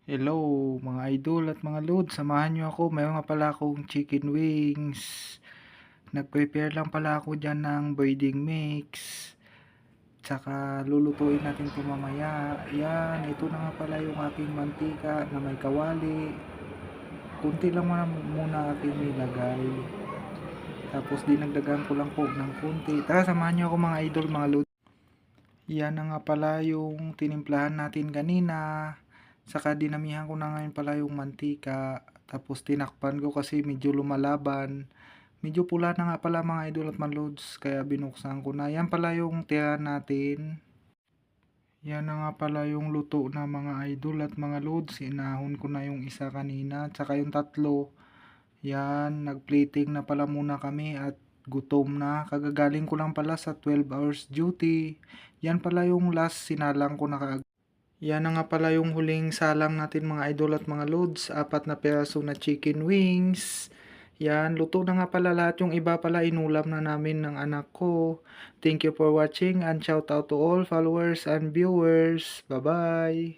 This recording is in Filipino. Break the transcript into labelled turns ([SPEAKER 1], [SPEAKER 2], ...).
[SPEAKER 1] Hello mga idol at mga lods, samahan niyo ako. Mayroon nga pala akong chicken wings. Nag-prepare lang pala ako dyan ng breading mix. Tsaka lulutuin natin ito mamaya. Yan, ito na nga pala yung aking mantika na may kawali. Kunti lang muna aking nilagay. Tapos dinagdagan ko lang po ng kunti. Tara, samahan niyo ako mga idol, mga lods. Yan na nga pala yung tinimplahan natin kanina. Saka dinamihan ko na ngayon pala yung mantika. Tapos tinakpan ko kasi medyo lumalaban. Medyo pula na nga pala mga idol at malods. Kaya binuksan ko na. Yan pala yung tira natin. Yan na nga pala yung luto na mga idol at mga lods. Inahon ko na yung isa kanina. Tsaka yung tatlo. Yan, nagplating na pala muna kami at gutom na. Kagagaling ko lang pala sa 12 hours duty. Yan pala yung last sinalang ko na yan na nga pala yung huling salang natin mga idol at mga loads. 4 na peraso na chicken wings. Yan, luto na nga pala lahat. Yung iba pala inulam na namin ng anak ko. Thank you for watching and shout out to all followers and viewers. Bye-bye!